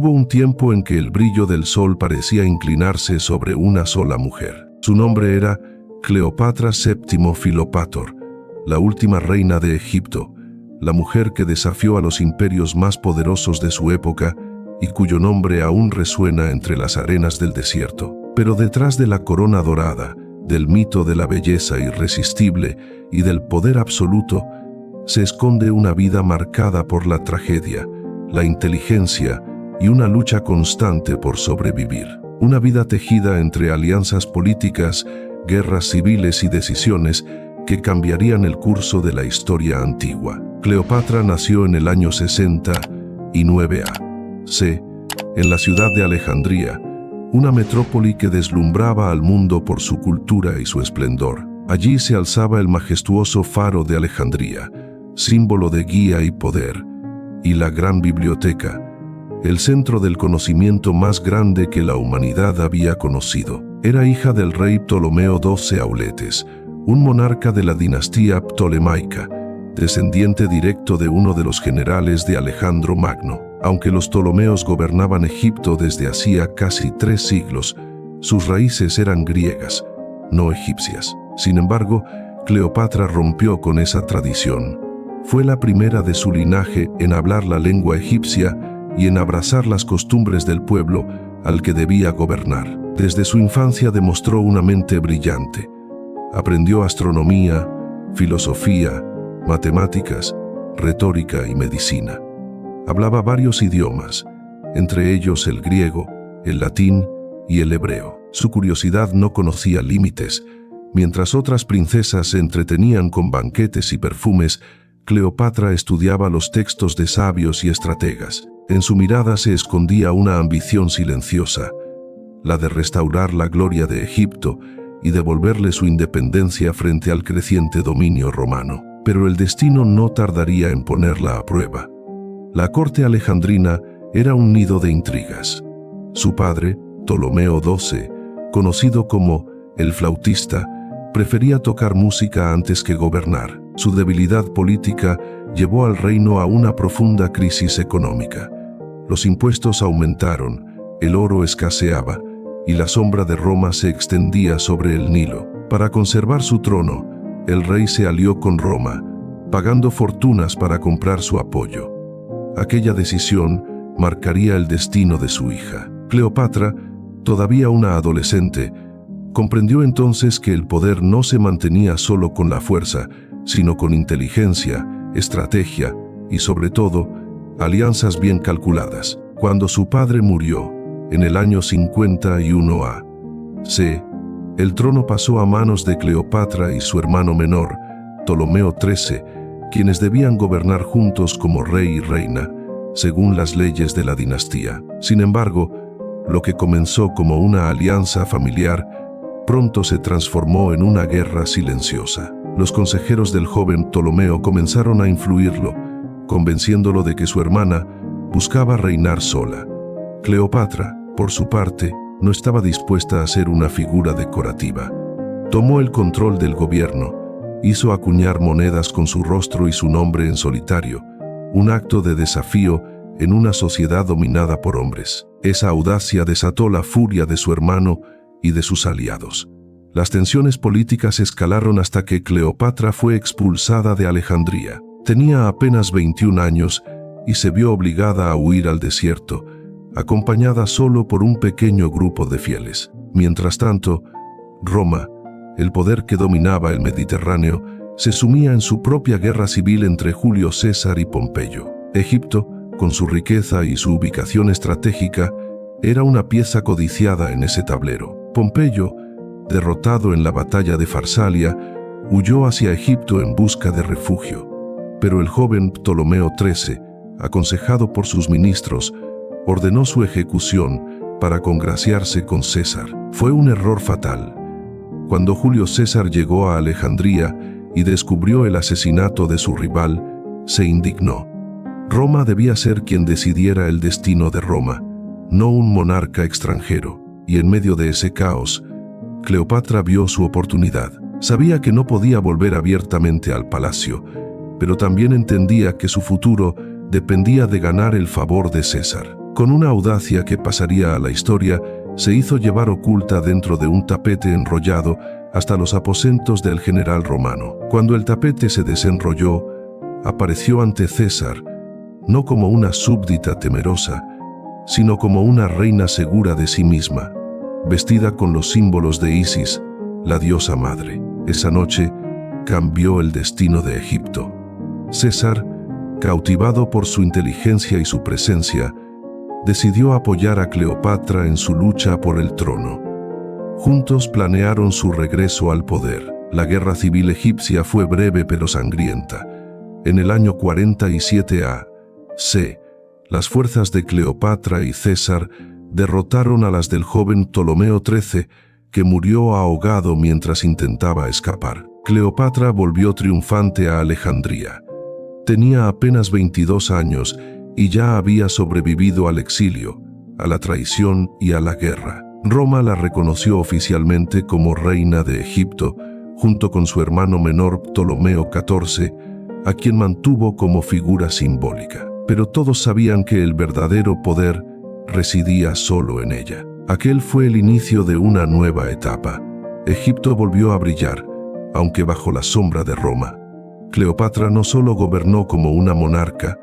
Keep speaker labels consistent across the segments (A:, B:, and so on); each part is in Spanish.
A: Hubo un tiempo en que el brillo del sol parecía inclinarse sobre una sola mujer. Su nombre era Cleopatra VII Filópator, la última reina de Egipto, la mujer que desafió a los imperios más poderosos de su época y cuyo nombre aún resuena entre las arenas del desierto. Pero detrás de la corona dorada, del mito de la belleza irresistible y del poder absoluto, se esconde una vida marcada por la tragedia, la inteligencia y una lucha constante por sobrevivir. Una vida tejida entre alianzas políticas, guerras civiles y decisiones que cambiarían el curso de la historia antigua. Cleopatra nació en el año 69 a.C., en la ciudad de Alejandría, una metrópoli que deslumbraba al mundo por su cultura y su esplendor. Allí se alzaba el majestuoso faro de Alejandría, símbolo de guía y poder, y la gran biblioteca, el centro del conocimiento más grande que la humanidad había conocido. Era hija del rey Ptolomeo XII Auletes, un monarca de la dinastía ptolemaica, descendiente directo de uno de los generales de Alejandro Magno. Aunque los Ptolomeos gobernaban Egipto desde hacía casi 3 siglos, sus raíces eran griegas, no egipcias. Sin embargo, Cleopatra rompió con esa tradición. Fue la primera de su linaje en hablar la lengua egipcia y en abrazar las costumbres del pueblo al que debía gobernar. Desde su infancia demostró una mente brillante. Aprendió astronomía, filosofía, matemáticas, retórica y medicina. Hablaba varios idiomas, entre ellos el griego, el latín y el hebreo. Su curiosidad no conocía límites. Mientras otras princesas se entretenían con banquetes y perfumes, Cleopatra estudiaba los textos de sabios y estrategas. En su mirada se escondía una ambición silenciosa, la de restaurar la gloria de Egipto y devolverle su independencia frente al creciente dominio romano. Pero el destino no tardaría en ponerla a prueba. La corte alejandrina era un nido de intrigas. Su padre, Ptolomeo XII, conocido como el flautista, prefería tocar música antes que gobernar. Su debilidad política llevó al reino a una profunda crisis económica. Los impuestos aumentaron, el oro escaseaba y la sombra de Roma se extendía sobre el Nilo. Para conservar su trono, el rey se alió con Roma, pagando fortunas para comprar su apoyo. Aquella decisión marcaría el destino de su hija. Cleopatra, todavía una adolescente, comprendió entonces que el poder no se mantenía solo con la fuerza, sino con inteligencia, estrategia y, sobre todo, alianzas bien calculadas. Cuando su padre murió, en el año 51 a.C., el trono pasó a manos de Cleopatra y su hermano menor, Ptolomeo XIII, quienes debían gobernar juntos como rey y reina, según las leyes de la dinastía. Sin embargo, lo que comenzó como una alianza familiar, pronto se transformó en una guerra silenciosa. Los consejeros del joven Ptolomeo comenzaron a influirlo, convenciéndolo de que su hermana buscaba reinar sola. Cleopatra, por su parte, no estaba dispuesta a ser una figura decorativa. Tomó el control del gobierno, hizo acuñar monedas con su rostro y su nombre en solitario, un acto de desafío en una sociedad dominada por hombres. Esa audacia desató la furia de su hermano y de sus aliados. Las tensiones políticas escalaron hasta que Cleopatra fue expulsada de Alejandría. Tenía apenas 21 años y se vio obligada a huir al desierto, acompañada solo por un pequeño grupo de fieles. Mientras tanto, Roma, el poder que dominaba el Mediterráneo, se sumía en su propia guerra civil entre Julio César y Pompeyo. Egipto, con su riqueza y su ubicación estratégica, era una pieza codiciada en ese tablero. Pompeyo, derrotado en la batalla de Farsalia, huyó hacia Egipto en busca de refugio. Pero el joven Ptolomeo XIII, aconsejado por sus ministros, ordenó su ejecución para congraciarse con César. Fue un error fatal. Cuando Julio César llegó a Alejandría y descubrió el asesinato de su rival, se indignó. Roma debía ser quien decidiera el destino de Roma, no un monarca extranjero. Y en medio de ese caos, Cleopatra vio su oportunidad. Sabía que no podía volver abiertamente al palacio, pero también entendía que su futuro dependía de ganar el favor de César. Con una audacia que pasaría a la historia, se hizo llevar oculta dentro de un tapete enrollado hasta los aposentos del general romano. Cuando el tapete se desenrolló, apareció ante César, no como una súbdita temerosa, sino como una reina segura de sí misma, vestida con los símbolos de Isis, la diosa madre. Esa noche cambió el destino de Egipto. César, cautivado por su inteligencia y su presencia, decidió apoyar a Cleopatra en su lucha por el trono. Juntos planearon su regreso al poder. La guerra civil egipcia fue breve pero sangrienta. En el año 47 a.C., las fuerzas de Cleopatra y César derrotaron a las del joven Ptolomeo XIII, que murió ahogado mientras intentaba escapar. Cleopatra volvió triunfante a Alejandría. Tenía apenas 22 años y ya había sobrevivido al exilio, a la traición y a la guerra. Roma la reconoció oficialmente como reina de Egipto, junto con su hermano menor Ptolomeo XIV, a quien mantuvo como figura simbólica. Pero todos sabían que el verdadero poder residía solo en ella. Aquel fue el inicio de una nueva etapa. Egipto volvió a brillar, aunque bajo la sombra de Roma. Cleopatra no solo gobernó como una monarca,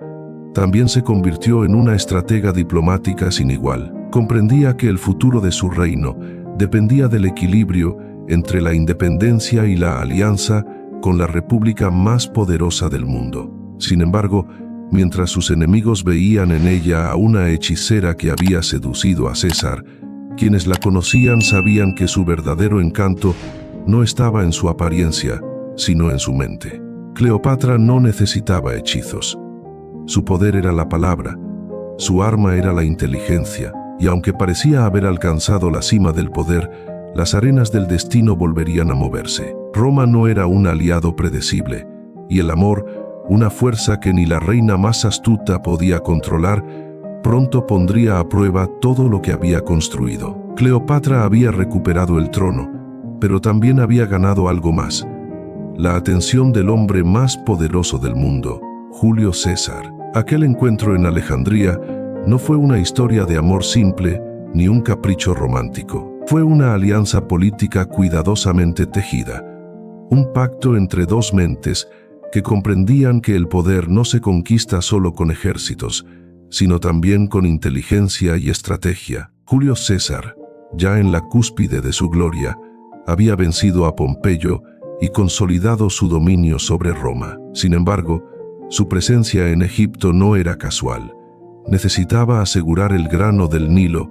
A: también se convirtió en una estratega diplomática sin igual. Comprendía que el futuro de su reino dependía del equilibrio entre la independencia y la alianza con la república más poderosa del mundo. Sin embargo, mientras sus enemigos veían en ella a una hechicera que había seducido a César, quienes la conocían sabían que su verdadero encanto no estaba en su apariencia, sino en su mente. Cleopatra no necesitaba hechizos. Su poder era la palabra, su arma era la inteligencia, y aunque parecía haber alcanzado la cima del poder, las arenas del destino volverían a moverse. Roma no era un aliado predecible, y el amor, una fuerza que ni la reina más astuta podía controlar, pronto pondría a prueba todo lo que había construido. Cleopatra había recuperado el trono, pero también había ganado algo más: la atención del hombre más poderoso del mundo, Julio César. Aquel encuentro en Alejandría no fue una historia de amor simple ni un capricho romántico. Fue una alianza política cuidadosamente tejida, un pacto entre dos mentes que comprendían que el poder no se conquista solo con ejércitos, sino también con inteligencia y estrategia. Julio César, ya en la cúspide de su gloria, había vencido a Pompeyo y consolidado su dominio sobre Roma. Sin embargo, su presencia en Egipto no era casual. Necesitaba asegurar el grano del Nilo,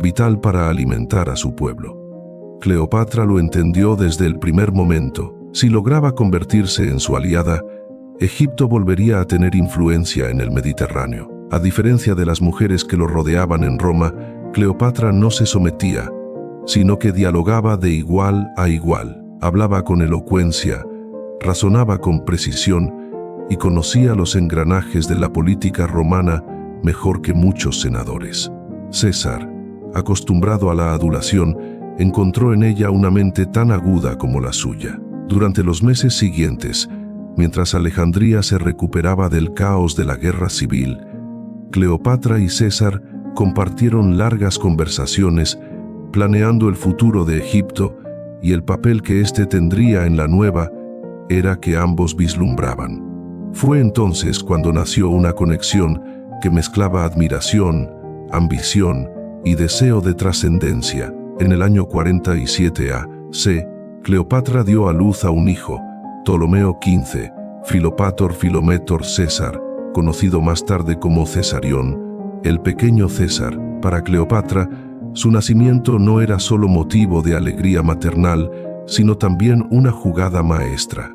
A: vital para alimentar a su pueblo. Cleopatra lo entendió desde el primer momento. Si lograba convertirse en su aliada, Egipto volvería a tener influencia en el Mediterráneo. A diferencia de las mujeres que lo rodeaban en Roma, Cleopatra no se sometía, sino que dialogaba de igual a igual. Hablaba con elocuencia, razonaba con precisión y conocía los engranajes de la política romana mejor que muchos senadores. César, acostumbrado a la adulación, encontró en ella una mente tan aguda como la suya. Durante los meses siguientes, mientras Alejandría se recuperaba del caos de la guerra civil, Cleopatra y César compartieron largas conversaciones planeando el futuro de Egipto y el papel que éste tendría en la nueva era que ambos vislumbraban. Fue entonces cuando nació una conexión que mezclaba admiración, ambición y deseo de trascendencia. En el año 47 a.C., Cleopatra dio a luz a un hijo, Ptolomeo XV, Filopator Filométor César, conocido más tarde como Cesarión, el pequeño César. Para Cleopatra, su nacimiento no era solo motivo de alegría maternal, sino también una jugada maestra.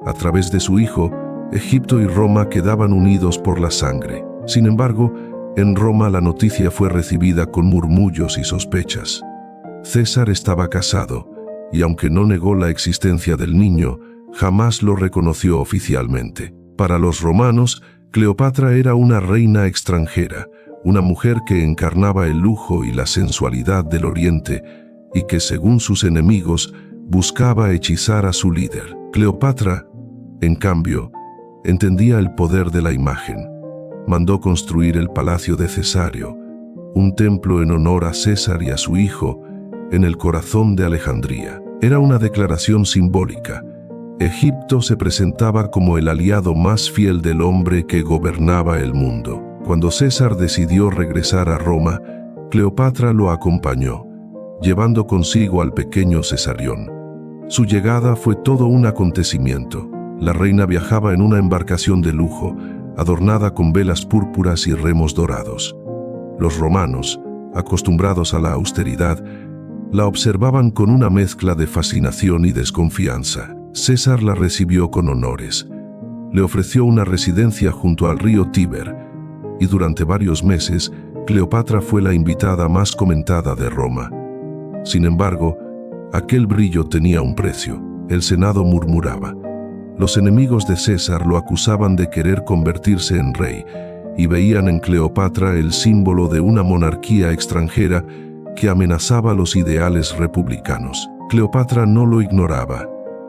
A: A través de su hijo, Egipto y Roma quedaban unidos por la sangre. Sin embargo, en Roma la noticia fue recibida con murmullos y sospechas. César estaba casado, y aunque no negó la existencia del niño, jamás lo reconoció oficialmente. Para los romanos, Cleopatra era una reina extranjera, una mujer que encarnaba el lujo y la sensualidad del Oriente y que, según sus enemigos, buscaba hechizar a su líder. Cleopatra, en cambio, entendía el poder de la imagen. Mandó construir el palacio de Cesario, un templo en honor a César y a su hijo, en el corazón de Alejandría. Era una declaración simbólica. Egipto se presentaba como el aliado más fiel del hombre que gobernaba el mundo. Cuando César decidió regresar a Roma, Cleopatra lo acompañó, llevando consigo al pequeño Cesarión. Su llegada fue todo un acontecimiento. La reina viajaba en una embarcación de lujo, adornada con velas púrpuras y remos dorados. Los romanos, acostumbrados a la austeridad, la observaban con una mezcla de fascinación y desconfianza. César la recibió con honores. Le ofreció una residencia junto al río Tíber, y durante varios meses, Cleopatra fue la invitada más comentada de Roma. Sin embargo, aquel brillo tenía un precio. El Senado murmuraba. Los enemigos de César lo acusaban de querer convertirse en rey, y veían en Cleopatra el símbolo de una monarquía extranjera que amenazaba los ideales republicanos. Cleopatra no lo ignoraba.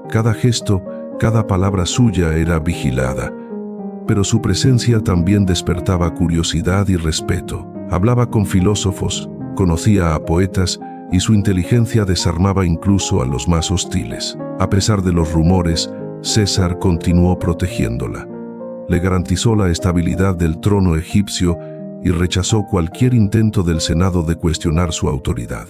A: Cada gesto, cada palabra suya era vigilada, pero su presencia también despertaba curiosidad y respeto. Hablaba con filósofos, conocía a poetas, y su inteligencia desarmaba incluso a los más hostiles. A pesar de los rumores, César continuó protegiéndola. Le garantizó la estabilidad del trono egipcio y rechazó cualquier intento del Senado de cuestionar su autoridad.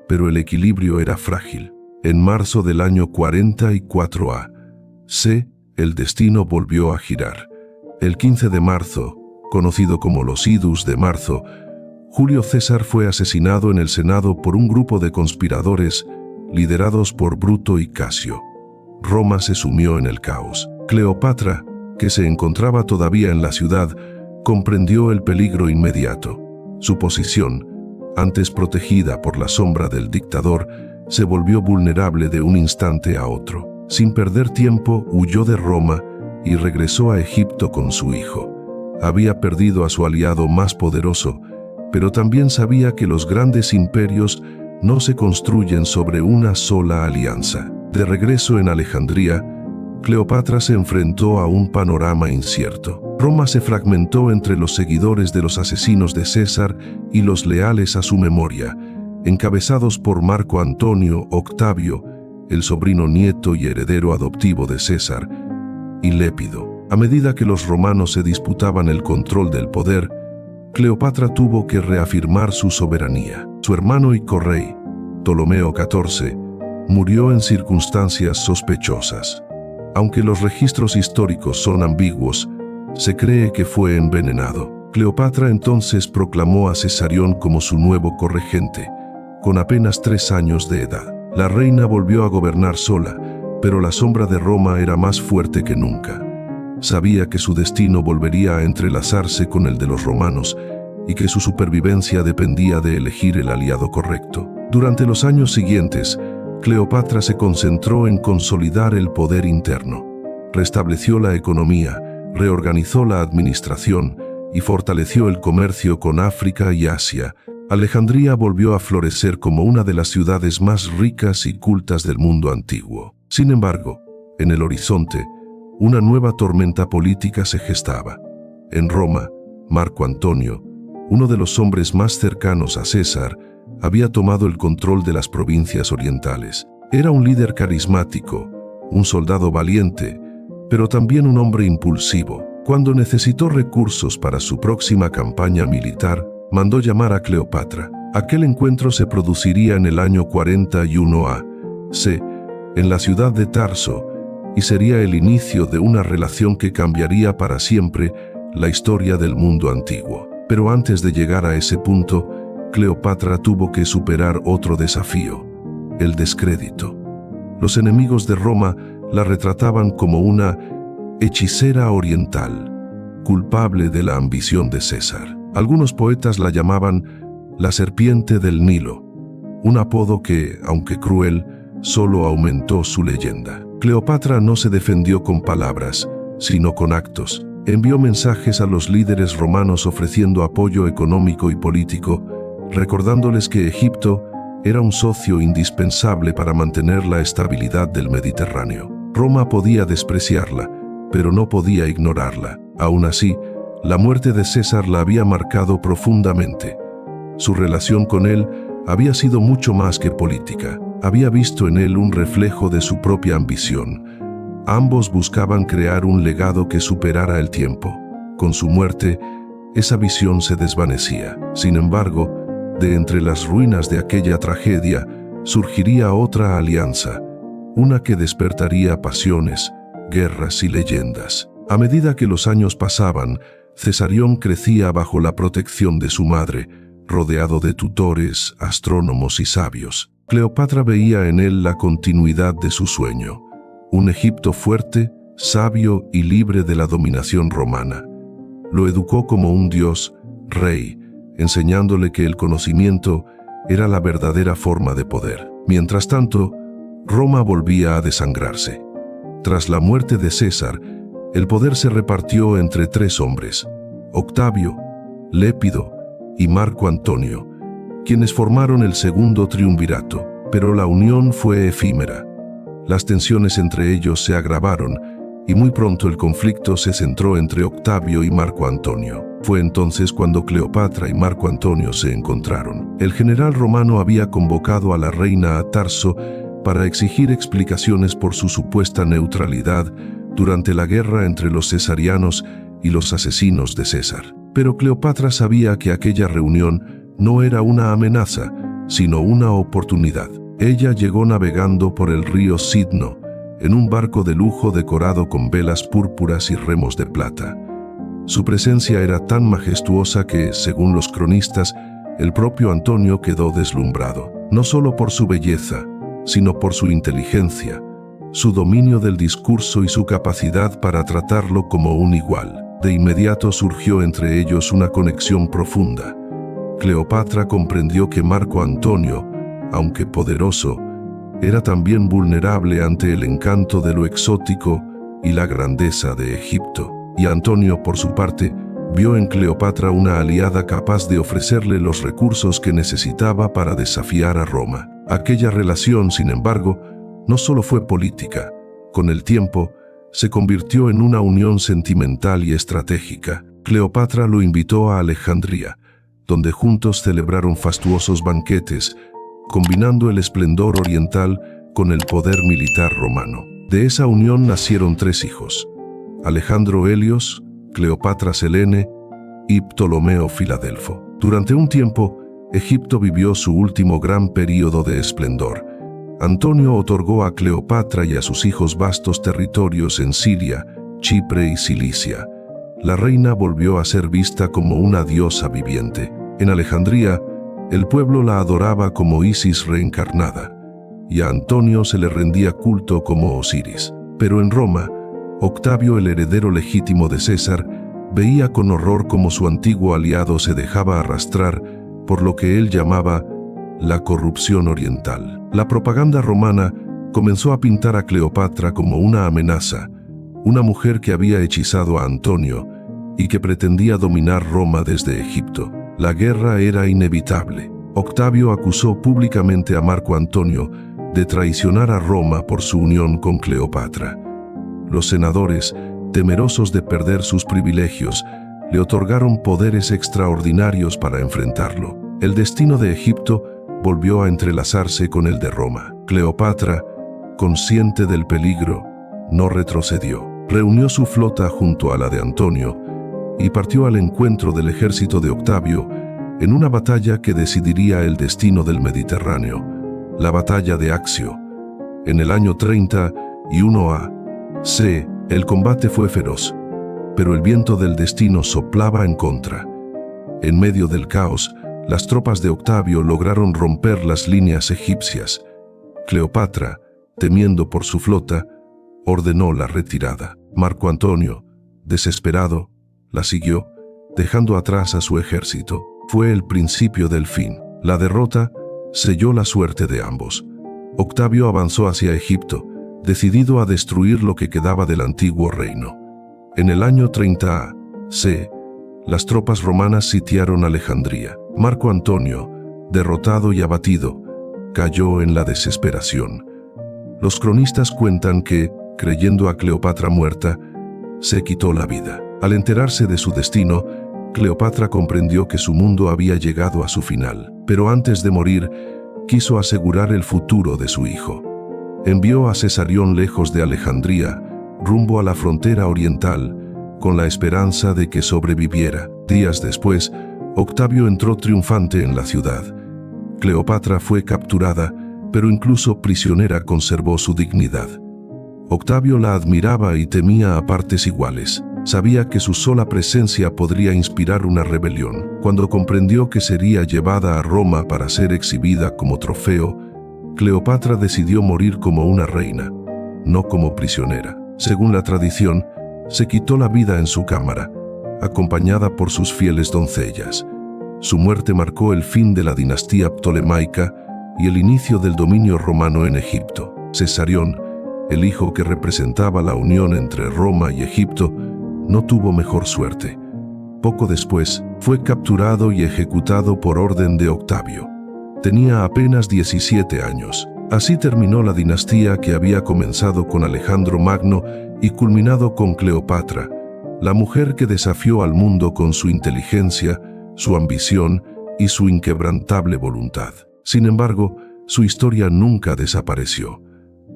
A: Pero el equilibrio era frágil. En marzo del año 44 a.C., el destino volvió a girar. El 15 de marzo, conocido como los Idus de marzo, Julio César fue asesinado en el Senado por un grupo de conspiradores liderados por Bruto y Casio. Roma se sumió en el caos. Cleopatra, que se encontraba todavía en la ciudad, comprendió el peligro inmediato. Su posición, antes protegida por la sombra del dictador, se volvió vulnerable de un instante a otro. Sin perder tiempo, huyó de Roma y regresó a Egipto con su hijo. Había perdido a su aliado más poderoso, pero también sabía que los grandes imperios no se construyen sobre una sola alianza. De regreso en Alejandría, Cleopatra se enfrentó a un panorama incierto. Roma se fragmentó entre los seguidores de los asesinos de César y los leales a su memoria, encabezados por Marco Antonio Octavio, el sobrino nieto y heredero adoptivo de César, y Lépido. A medida que los romanos se disputaban el control del poder, Cleopatra tuvo que reafirmar su soberanía. Su hermano y correy, Ptolomeo XIV, murió en circunstancias sospechosas. Aunque los registros históricos son ambiguos, se cree que fue envenenado. Cleopatra entonces proclamó a Cesarión como su nuevo corregente, con apenas 3 años de edad. La reina volvió a gobernar sola, pero la sombra de Roma era más fuerte que nunca. Sabía que su destino volvería a entrelazarse con el de los romanos y que su supervivencia dependía de elegir el aliado correcto. Durante los años siguientes, Cleopatra se concentró en consolidar el poder interno. Restableció la economía, reorganizó la administración y fortaleció el comercio con África y Asia. Alejandría volvió a florecer como una de las ciudades más ricas y cultas del mundo antiguo. Sin embargo, en el horizonte, una nueva tormenta política se gestaba. En Roma, Marco Antonio, uno de los hombres más cercanos a César, había tomado el control de las provincias orientales. Era un líder carismático, un soldado valiente, pero también un hombre impulsivo. Cuando necesitó recursos para su próxima campaña militar, mandó llamar a Cleopatra. Aquel encuentro se produciría en el año 41 a.C., en la ciudad de Tarso, y sería el inicio de una relación que cambiaría para siempre la historia del mundo antiguo. Pero antes de llegar a ese punto, Cleopatra tuvo que superar otro desafío: el descrédito. Los enemigos de Roma la retrataban como una hechicera oriental, culpable de la ambición de César. Algunos poetas la llamaban la serpiente del Nilo, un apodo que, aunque cruel, solo aumentó su leyenda. Cleopatra no se defendió con palabras, sino con actos. Envió mensajes a los líderes romanos ofreciendo apoyo económico y político, recordándoles que Egipto era un socio indispensable para mantener la estabilidad del Mediterráneo. Roma podía despreciarla, pero no podía ignorarla. Aún así, la muerte de César la había marcado profundamente. Su relación con él había sido mucho más que política. Había visto en él un reflejo de su propia ambición. Ambos buscaban crear un legado que superara el tiempo. Con su muerte, esa visión se desvanecía. Sin embargo, de entre las ruinas de aquella tragedia, surgiría otra alianza, una que despertaría pasiones, guerras y leyendas. A medida que los años pasaban, Cesarión crecía bajo la protección de su madre, rodeado de tutores, astrónomos y sabios. Cleopatra veía en él la continuidad de su sueño, un Egipto fuerte, sabio y libre de la dominación romana. Lo educó como un dios, rey, enseñándole que el conocimiento era la verdadera forma de poder. Mientras tanto, Roma volvía a desangrarse. Tras la muerte de César, el poder se repartió entre 3 hombres, Octavio, Lépido y Marco Antonio, quienes formaron el segundo triunvirato, pero la unión fue efímera. Las tensiones entre ellos se agravaron y muy pronto el conflicto se centró entre Octavio y Marco Antonio. Fue entonces cuando Cleopatra y Marco Antonio se encontraron. El general romano había convocado a la reina a Tarso para exigir explicaciones por su supuesta neutralidad durante la guerra entre los cesarianos y los asesinos de César. Pero Cleopatra sabía que aquella reunión no era una amenaza, sino una oportunidad. Ella llegó navegando por el río Sidno, en un barco de lujo decorado con velas púrpuras y remos de plata. Su presencia era tan majestuosa que, según los cronistas, el propio Antonio quedó deslumbrado, no solo por su belleza, sino por su inteligencia, su dominio del discurso y su capacidad para tratarlo como un igual. De inmediato surgió entre ellos una conexión profunda. Cleopatra comprendió que Marco Antonio, aunque poderoso, era también vulnerable ante el encanto de lo exótico y la grandeza de Egipto. Y Antonio, por su parte, vio en Cleopatra una aliada capaz de ofrecerle los recursos que necesitaba para desafiar a Roma. Aquella relación, sin embargo, no solo fue política. Con el tiempo, se convirtió en una unión sentimental y estratégica. Cleopatra lo invitó a Alejandría, donde juntos celebraron fastuosos banquetes, combinando el esplendor oriental con el poder militar romano. De esa unión nacieron 3 hijos: Alejandro Helios, Cleopatra Selene y Ptolomeo Filadelfo. Durante un tiempo, Egipto vivió su último gran período de esplendor. Antonio otorgó a Cleopatra y a sus hijos vastos territorios en Siria, Chipre y Cilicia. La reina volvió a ser vista como una diosa viviente. En Alejandría, el pueblo la adoraba como Isis reencarnada, y a Antonio se le rendía culto como Osiris. Pero en Roma, Octavio, el heredero legítimo de César, veía con horror cómo su antiguo aliado se dejaba arrastrar por lo que él llamaba la corrupción oriental. La propaganda romana comenzó a pintar a Cleopatra como una amenaza, una mujer que había hechizado a Antonio y que pretendía dominar Roma desde Egipto. La guerra era inevitable. Octavio acusó públicamente a Marco Antonio de traicionar a Roma por su unión con Cleopatra. Los senadores, temerosos de perder sus privilegios, le otorgaron poderes extraordinarios para enfrentarlo. El destino de Egipto volvió a entrelazarse con el de Roma. Cleopatra, consciente del peligro, no retrocedió. Reunió su flota junto a la de Antonio y partió al encuentro del ejército de Octavio en una batalla que decidiría el destino del Mediterráneo, la batalla de Accio. En el año 31 a.C., el combate fue feroz, pero el viento del destino soplaba en contra. En medio del caos, las tropas de Octavio lograron romper las líneas egipcias. Cleopatra, temiendo por su flota, ordenó la retirada. Marco Antonio, desesperado, la siguió, dejando atrás a su ejército. Fue el principio del fin. La derrota selló la suerte de ambos. Octavio avanzó hacia Egipto, decidido a destruir lo que quedaba del antiguo reino. En el año 30 a.C., las tropas romanas sitiaron Alejandría. Marco Antonio, derrotado y abatido, cayó en la desesperación. Los cronistas cuentan que, creyendo a Cleopatra muerta, se quitó la vida. Al enterarse de su destino, Cleopatra comprendió que su mundo había llegado a su final, pero antes de morir, quiso asegurar el futuro de su hijo. Envió a Cesarión lejos de Alejandría, rumbo a la frontera oriental, con la esperanza de que sobreviviera. Días después, Octavio entró triunfante en la ciudad. Cleopatra fue capturada, pero incluso prisionera conservó su dignidad. Octavio la admiraba y temía a partes iguales. Sabía que su sola presencia podría inspirar una rebelión. Cuando comprendió que sería llevada a Roma para ser exhibida como trofeo, Cleopatra decidió morir como una reina, no como prisionera. Según la tradición, se quitó la vida en su cámara, acompañada por sus fieles doncellas. Su muerte marcó el fin de la dinastía ptolemaica y el inicio del dominio romano en Egipto. Cesarión, el hijo que representaba la unión entre Roma y Egipto, no tuvo mejor suerte. Poco después, fue capturado y ejecutado por orden de Octavio. Tenía apenas 17 años. Así terminó la dinastía que había comenzado con Alejandro Magno y culminado con Cleopatra, la mujer que desafió al mundo con su inteligencia, su ambición y su inquebrantable voluntad. Sin embargo, su historia nunca desapareció.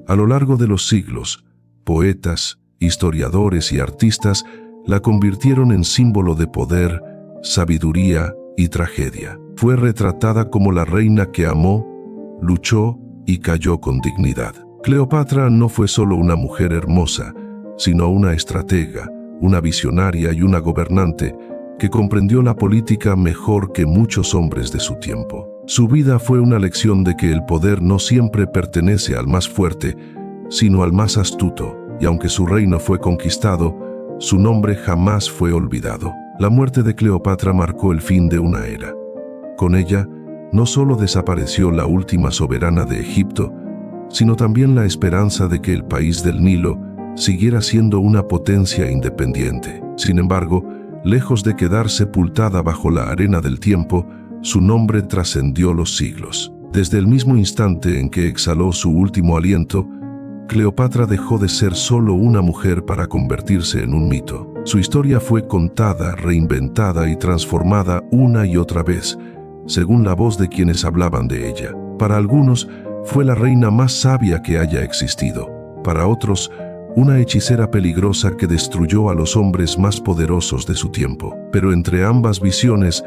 A: A lo largo de los siglos, poetas, historiadores y artistas la convirtieron en símbolo de poder, sabiduría y tragedia. Fue retratada como la reina que amó, luchó y cayó con dignidad. Cleopatra no fue solo una mujer hermosa, sino una estratega, una visionaria y una gobernante que comprendió la política mejor que muchos hombres de su tiempo. Su vida fue una lección de que el poder no siempre pertenece al más fuerte, sino al más astuto, y aunque su reino fue conquistado, su nombre jamás fue olvidado. La muerte de Cleopatra marcó el fin de una era. Con ella, no solo desapareció la última soberana de Egipto, sino también la esperanza de que el país del Nilo siguiera siendo una potencia independiente. Sin embargo, lejos de quedar sepultada bajo la arena del tiempo, su nombre trascendió los siglos. Desde el mismo instante en que exhaló su último aliento, Cleopatra dejó de ser solo una mujer para convertirse en un mito. Su historia fue contada, reinventada y transformada una y otra vez, según la voz de quienes hablaban de ella. Para algunos, fue la reina más sabia que haya existido. Para otros, una hechicera peligrosa que destruyó a los hombres más poderosos de su tiempo. Pero entre ambas visiones,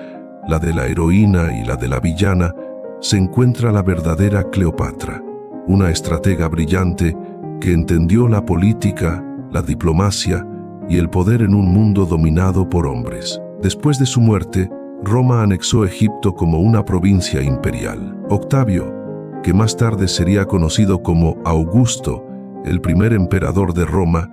A: la de la heroína y la de la villana, se encuentra la verdadera Cleopatra, una estratega brillante que entendió la política, la diplomacia y el poder en un mundo dominado por hombres. Después de su muerte, Roma anexó Egipto como una provincia imperial. Octavio, que más tarde sería conocido como Augusto, el primer emperador de Roma,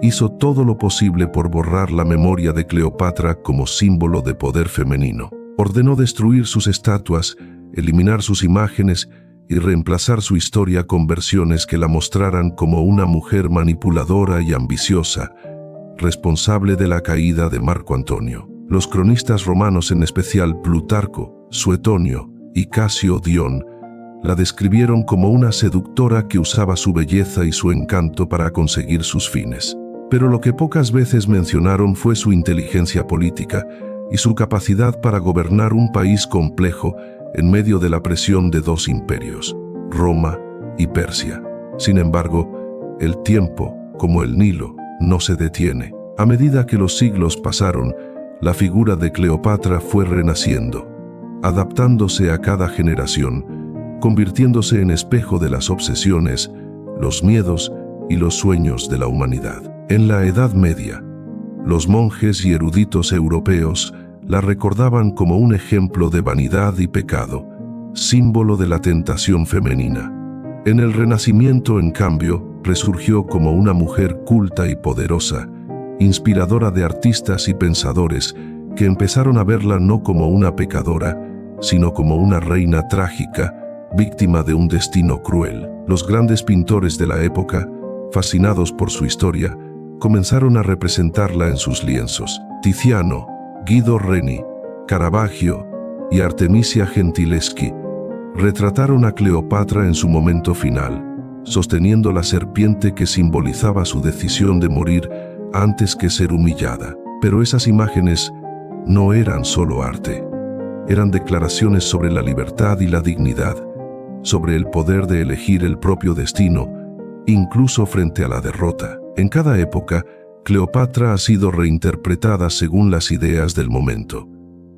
A: hizo todo lo posible por borrar la memoria de Cleopatra como símbolo de poder femenino. Ordenó destruir sus estatuas, eliminar sus imágenes y reemplazar su historia con versiones que la mostraran como una mujer manipuladora y ambiciosa, responsable de la caída de Marco Antonio. Los cronistas romanos, en especial Plutarco, Suetonio y Casio Dión, la describieron como una seductora que usaba su belleza y su encanto para conseguir sus fines. Pero lo que pocas veces mencionaron fue su inteligencia política y su capacidad para gobernar un país complejo en medio de la presión de dos imperios, Roma y Persia. Sin embargo, el tiempo, como el Nilo, no se detiene. A medida que los siglos pasaron, la figura de Cleopatra fue renaciendo, adaptándose a cada generación, convirtiéndose en espejo de las obsesiones, los miedos y los sueños de la humanidad. En la Edad Media, los monjes y eruditos europeos la recordaban como un ejemplo de vanidad y pecado, símbolo de la tentación femenina. En el Renacimiento, en cambio, resurgió como una mujer culta y poderosa, inspiradora de artistas y pensadores que empezaron a verla no como una pecadora, sino como una reina trágica, víctima de un destino cruel. Los grandes pintores de la época, fascinados por su historia, comenzaron a representarla en sus lienzos. Tiziano, Guido Reni, Caravaggio y Artemisia Gentileschi retrataron a Cleopatra en su momento final, sosteniendo la serpiente que simbolizaba su decisión de morir antes que ser humillada. Pero esas imágenes no eran solo arte. Eran declaraciones sobre la libertad y la dignidad, sobre el poder de elegir el propio destino, incluso frente a la derrota. En cada época, Cleopatra ha sido reinterpretada según las ideas del momento.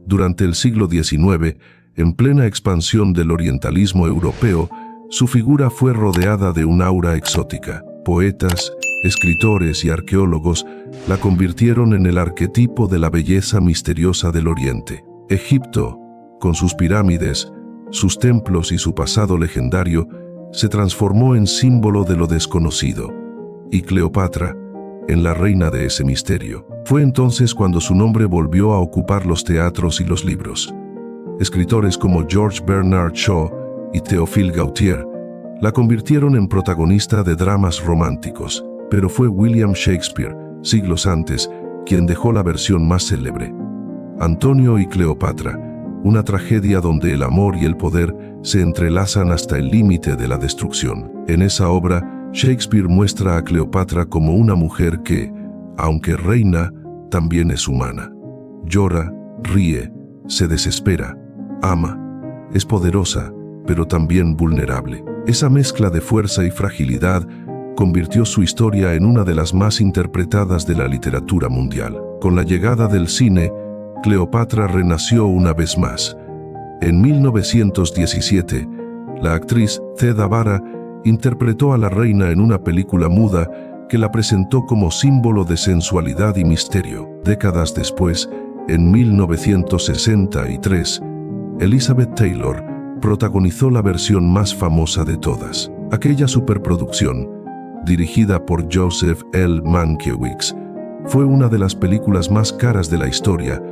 A: Durante el siglo XIX, en plena expansión del orientalismo europeo, su figura fue rodeada de un aura exótica. Poetas, escritores y arqueólogos la convirtieron en el arquetipo de la belleza misteriosa del Oriente. Egipto, con sus pirámides, sus templos y su pasado legendario, se transformó en símbolo de lo desconocido. Y Cleopatra, en la reina de ese misterio. Fue entonces cuando su nombre volvió a ocupar los teatros y los libros. Escritores como George Bernard Shaw y Théophile Gautier la convirtieron en protagonista de dramas románticos, pero fue William Shakespeare, siglos antes, quien dejó la versión más célebre. Antonio y Cleopatra, una tragedia donde el amor y el poder se entrelazan hasta el límite de la destrucción. En esa obra, Shakespeare muestra a Cleopatra como una mujer que, aunque reina, también es humana. Llora, ríe, se desespera, ama. Es poderosa, pero también vulnerable. Esa mezcla de fuerza y fragilidad convirtió su historia en una de las más interpretadas de la literatura mundial. Con la llegada del cine, Cleopatra renació una vez más. En 1917, la actriz Theda Bara interpretó a la reina en una película muda que la presentó como símbolo de sensualidad y misterio. Décadas después, en 1963, Elizabeth Taylor protagonizó la versión más famosa de todas. Aquella superproducción, dirigida por Joseph L. Mankiewicz, fue una de las películas más caras de la historia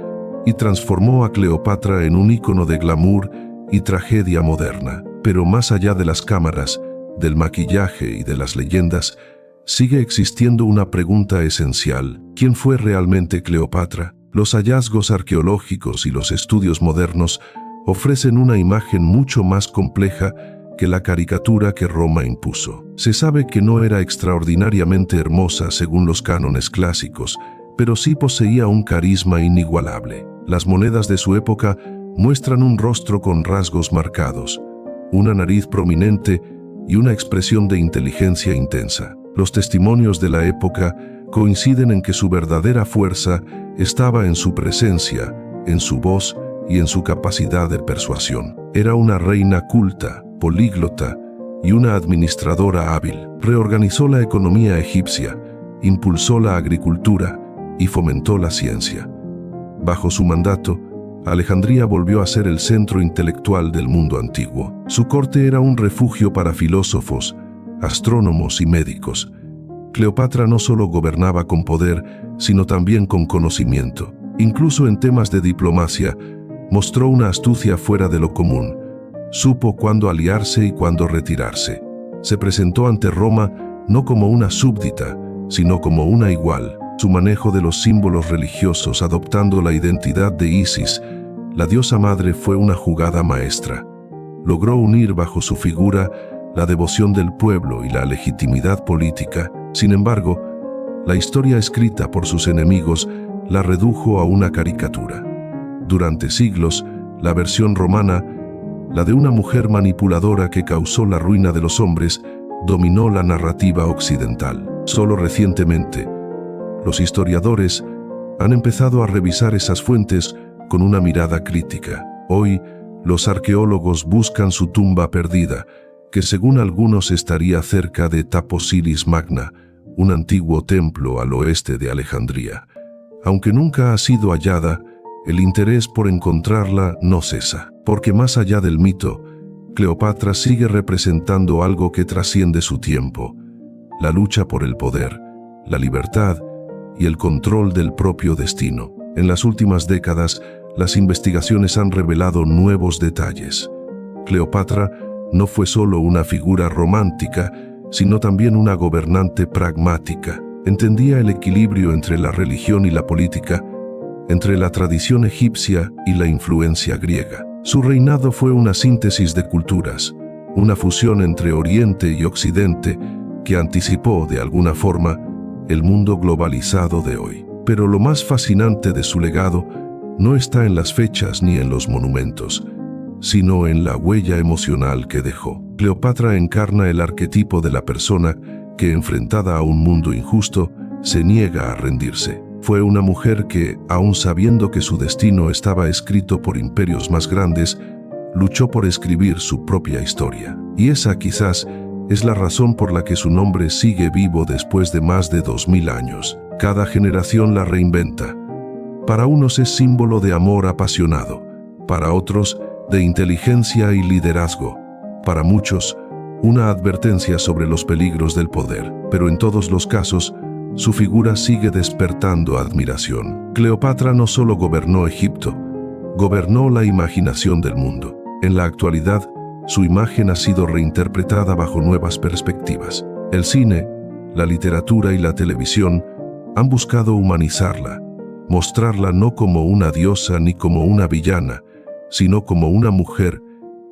A: y transformó a Cleopatra en un ícono de glamour y tragedia moderna. Pero más allá de las cámaras, del maquillaje y de las leyendas, sigue existiendo una pregunta esencial. ¿Quién fue realmente Cleopatra? Los hallazgos arqueológicos y los estudios modernos ofrecen una imagen mucho más compleja que la caricatura que Roma impuso. Se sabe que no era extraordinariamente hermosa según los cánones clásicos, pero sí poseía un carisma inigualable. Las monedas de su época muestran un rostro con rasgos marcados, una nariz prominente y una expresión de inteligencia intensa. Los testimonios de la época coinciden en que su verdadera fuerza estaba en su presencia, en su voz y en su capacidad de persuasión. Era una reina culta, políglota y una administradora hábil. Reorganizó la economía egipcia, impulsó la agricultura y fomentó la ciencia. Bajo su mandato, Alejandría volvió a ser el centro intelectual del mundo antiguo. Su corte era un refugio para filósofos, astrónomos y médicos. Cleopatra no solo gobernaba con poder, sino también con conocimiento. Incluso en temas de diplomacia, mostró una astucia fuera de lo común. Supo cuándo aliarse y cuándo retirarse. Se presentó ante Roma no como una súbdita, sino como una igual. Su manejo de los símbolos religiosos, adoptando la identidad de Isis, la diosa madre, fue una jugada maestra. Logró unir bajo su figura la devoción del pueblo y la legitimidad política. Sin embargo, la historia escrita por sus enemigos la redujo a una caricatura. Durante siglos, la versión romana, la de una mujer manipuladora que causó la ruina de los hombres, dominó la narrativa occidental. Solo recientemente, los historiadores han empezado a revisar esas fuentes con una mirada crítica. Hoy, los arqueólogos buscan su tumba perdida, que según algunos estaría cerca de Taposilis Magna, un antiguo templo al oeste de Alejandría. Aunque nunca ha sido hallada, el interés por encontrarla no cesa, porque más allá del mito, Cleopatra sigue representando algo que trasciende su tiempo: la lucha por el poder, la libertad y el control del propio destino. En las últimas décadas, las investigaciones han revelado nuevos detalles. Cleopatra no fue solo una figura romántica, sino también una gobernante pragmática. Entendía el equilibrio entre la religión y la política, entre la tradición egipcia y la influencia griega. Su reinado fue una síntesis de culturas, una fusión entre Oriente y Occidente que anticipó, de alguna forma, el mundo globalizado de hoy. Pero lo más fascinante de su legado no está en las fechas ni en los monumentos, sino en la huella emocional que dejó. Cleopatra encarna el arquetipo de la persona que, enfrentada a un mundo injusto, se niega a rendirse. Fue una mujer que, aun sabiendo que su destino estaba escrito por imperios más grandes, luchó por escribir su propia historia. Y esa quizás es la razón por la que su nombre sigue vivo después de más de 2000 años. Cada generación la reinventa. Para unos es símbolo de amor apasionado, para otros de inteligencia y liderazgo, para muchos una advertencia sobre los peligros del poder, pero en todos los casos su figura sigue despertando admiración. Cleopatra no solo gobernó Egipto, gobernó la imaginación del mundo. En la actualidad, su imagen ha sido reinterpretada bajo nuevas perspectivas. El cine, la literatura y la televisión han buscado humanizarla, mostrarla no como una diosa ni como una villana, sino como una mujer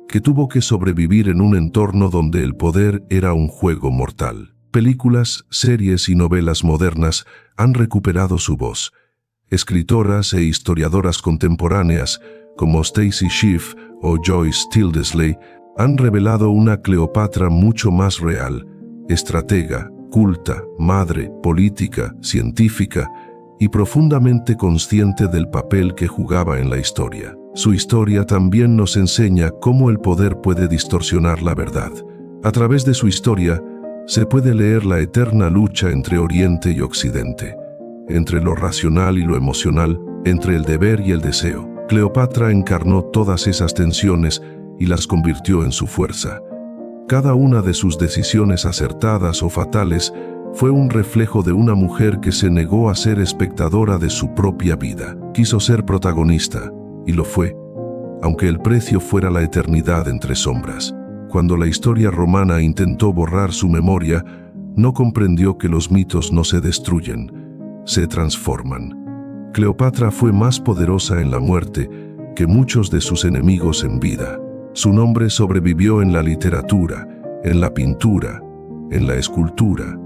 A: que tuvo que sobrevivir en un entorno donde el poder era un juego mortal. Películas, series y novelas modernas han recuperado su voz. Escritoras e historiadoras contemporáneas como Stacy Schiff o Joyce Tildesley han revelado una Cleopatra mucho más real, estratega, culta, madre, política, científica y profundamente consciente del papel que jugaba en la historia. Su historia también nos enseña cómo el poder puede distorsionar la verdad. A través de su historia, se puede leer la eterna lucha entre Oriente y Occidente, entre lo racional y lo emocional, entre el deber y el deseo. Cleopatra encarnó todas esas tensiones y las convirtió en su fuerza. Cada una de sus decisiones acertadas o fatales fue un reflejo de una mujer que se negó a ser espectadora de su propia vida. Quiso ser protagonista, y lo fue, aunque el precio fuera la eternidad entre sombras. Cuando la historia romana intentó borrar su memoria, no comprendió que los mitos no se destruyen, se transforman. Cleopatra fue más poderosa en la muerte que muchos de sus enemigos en vida. Su nombre sobrevivió en la literatura, en la pintura, en la escultura,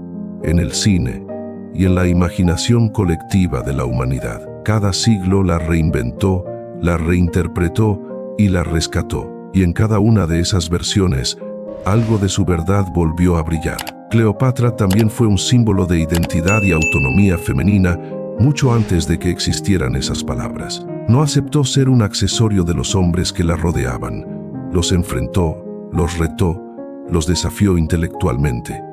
A: en el cine y en la imaginación colectiva de la humanidad. Cada siglo la reinventó, la reinterpretó y la rescató. Y en cada una de esas versiones, algo de su verdad volvió a brillar. Cleopatra también fue un símbolo de identidad y autonomía femenina mucho antes de que existieran esas palabras. No aceptó ser un accesorio de los hombres que la rodeaban. Los enfrentó, los retó, los desafió intelectualmente.